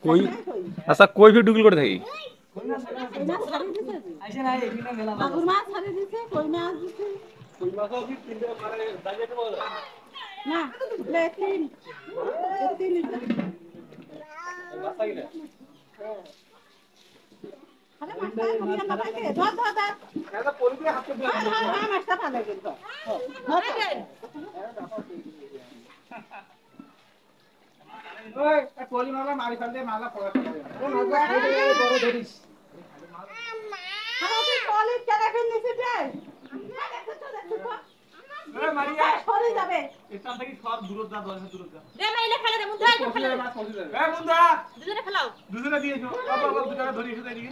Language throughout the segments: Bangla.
কই আচ্ছা কই ফি ডুগল করে থাকি মাগুর মাছ ছাড়ি দিছে কই মাছ দিছে না তিন আরে মাছটা কমিয়া না পাইতে ধর ধর ধর এটা পরি দিয়ে হাতে ধর হ্যাঁ মাছটা ভালো কিন্তু ধর ওই পরি মালা মারি ফেলতে মালা পড়া ও মাছটা খাইতে বড় ধরিস আরে তুই পলি কেন ফেলনিস রে এ মারিয়া সরে যাবে এখান থেকে সব দূর যা দূর যা দে মাইলে ফেলে দে মুন্দা ফেলে দে এ মুন্দা দুজনে ফেলাও দুজনে দিয়েছো বাবা বাবা দুজনে ধরিস এদিকে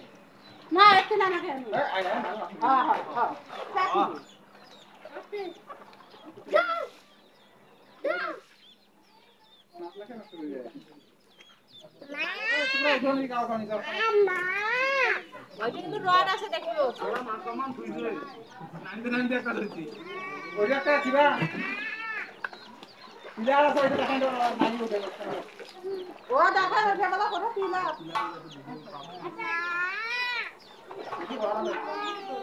না এতে না না কেন হ্যাঁ হ্যাঁ হ্যাঁ কিন্তু রড আছে দেখিও ওরা মা কমান তুইছে নাইতে একটা ধরছি ওইটা একটা দিবা ইলার আছে ওইটা দেখাই দাও নাই ওটা ও দেখা ওটা বলা কথা তিলা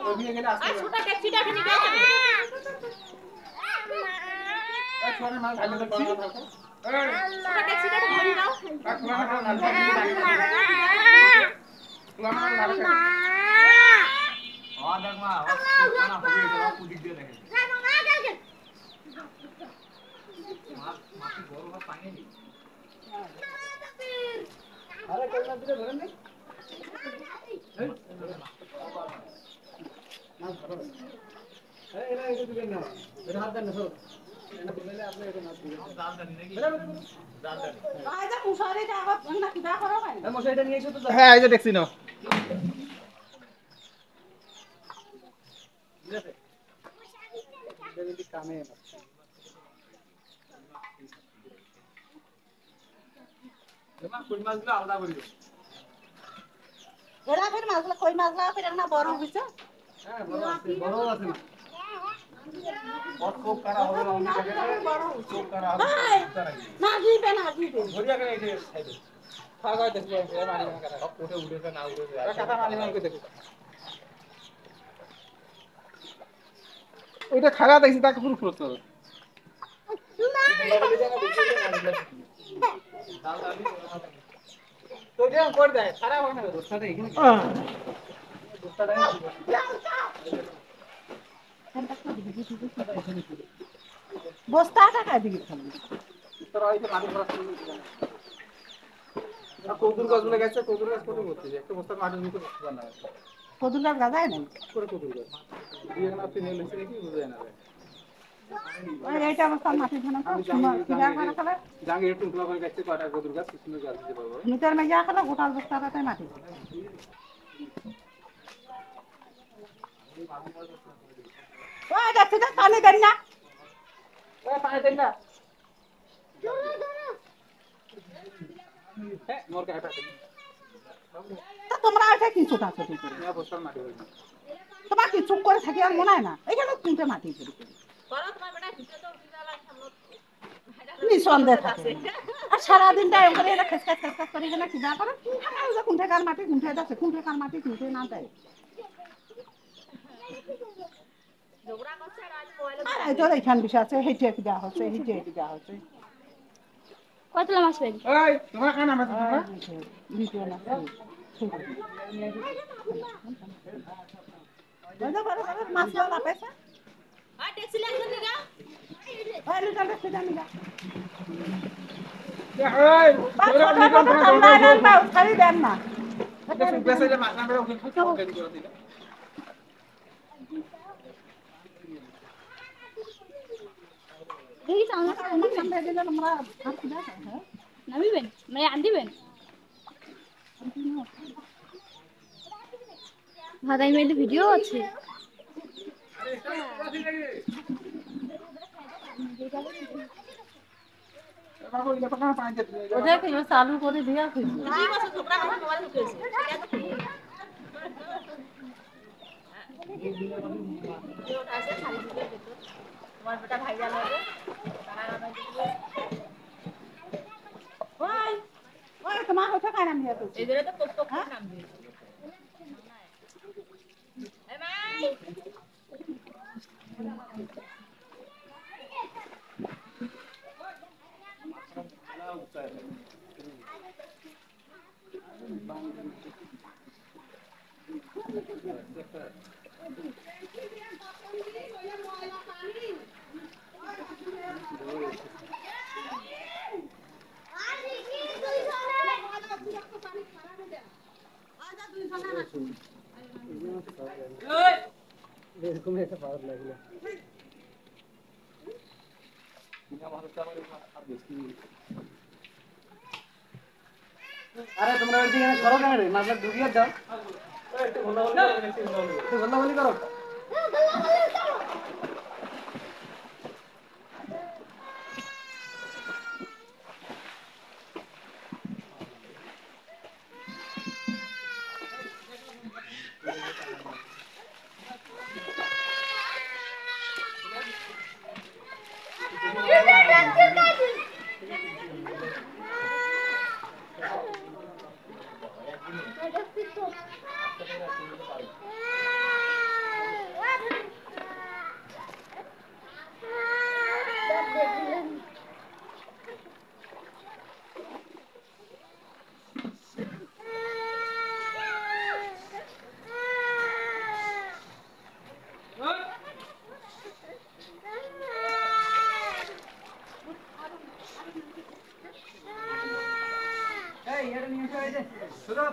ওই নিয়ে গেলে আসবে ছোটা ট্যাক্সিটা এখানে নিয়ে যাবে এই ছোট মাল ঢালে তো বড় থাকো ছোটা ট্যাক্সিটা ধরে দাও হ্যাঁ এই যে দেখছি না কই মাছগুলো আলাদা করে দিও এরা ফের মাছগুলো কই মাছগুলো ফের না বড় হইছে হ্যাঁ বড় আছে बहुत खूब करा हो रहा है खूब करा ना जीबे बढ़िया करे इधर साइड खागा देखो ये मारी में करा अब कोठे उड़े से ना उड़े अरे कथा मारी में को देखो ওইটা খাগা দেখছি তাকে পুরো ফ্রোজ করো তো যে করে দেয় খারাপ হয় না দোস্তাটা এখানে দোস্তাটা বস্তাটা কাই দিকে খালি তোরা ওই যে মাটি ভরা শুরু করে কদুর গাছগুলো গেছে কদুর গাছ কোথায় করতে একটা বস্তা মাটির ভিতরে বসতে পারে না কদুর গাছ গাজায় না করে কদুর গাছ দিয়ে না আপনি নিয়ে কি বুঝে না ওই এইটা অবস্থা মাটি ধান তো কিরা করে খাবে জাঙ্গি একটু টুকরা করে গেছে কয়টা কদুর গাছ সুন্দর গাছ দিতে পারবো মিটার মে যা খালা গোটা বস্তাটাতে মাটি ওই দেখতে তো পানি দেন না ওই পানি দেন না হ্যাঁ মোর কে হাঁটা তা তোমরা এটা কি ছোটা ছোটি করে না বস্তার মাটি হই তোমার কি চুপ করে থাকি আর মনে হয় না এখানে তিনটে মাটি করে করো তোমার বেটা ভিতরে তো উঠে যাওয়ার সামনে নিঃসন্দেহ থাকে আর সারা দিনটা এম করে এরা খেসখাস খেসখাস করে এখানে কি যা করে আমার যে কুণ্ঠেকার মাটি কুণ্ঠে যাচ্ছে কুণ্ঠেকার মাটি কুণ্ঠে না যায় ঝগড়া করছে আর আজ পয়লা আর তোর এখান বিষয় আছে হেঁটে হেঁটে দেওয়া হচ্ছে হেঁটে হেঁটে দেওয়া হচ্ছে কতলা মাছ পেলি এই তোমার কানা মাছ তোমার ভিডিও না দাদা বড় বড় মাছ লাগা পয়সা আর ট্যাক্সি লাগবে নিগা ওই লিটার ট্যাক্সি দাও নিগা এই তোরা নিগা তোমরা দেন না খালি দেন না বেশি যে মাছ না বেরো ওখানে করে দিলে এই আমরা সামনে দিলে আমরা আর কি দেখা হ্যাঁ নামিবেন মানে আনদিবেন ভাদাই মেয়েদের ভিডিও আছে চালু করে দিয়া তোমার বেটা ভাইয়া লাগে মা হচ্ছে কার নাম দিয়েছে এই ধরে তো কত নাম দিয়েছে এ মাই এরকম একটা ভালো লাগলো আরে তোমরা ওইদিকে করো কেন রে মাছটা ঢুকিয়ে দাও একটু বলি করো এই এটা নিয়ে এসো এই যে শুরু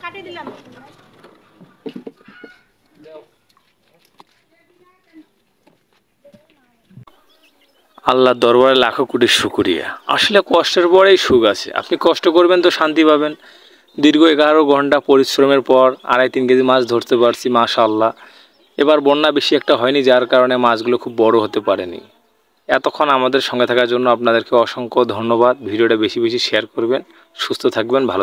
কাটে দিলাম। আল্লাহর দরবারে লাখো কোটি শুকরিয়া। আসলে কষ্টের পরেই সুখ আছে। আপনি কষ্ট করবেন তো শান্তি পাবেন। দীর্ঘ 11 ঘন্টা পরিশ্রমের পর 2.5-3 কেজি মাছ ধরতে পারছি, মাশাআল্লাহ। এবার বন্যা বেশি একটা হয়নি, যার কারণে মাছগুলো খুব বড় হতে পারেনি। এতক্ষণ আমাদের সঙ্গে থাকার জন্য আপনাদেরকে অসংখ্য ধন্যবাদ। ভিডিওটা বেশি বেশি শেয়ার করবেন। সুস্থ থাকবেন, ভালো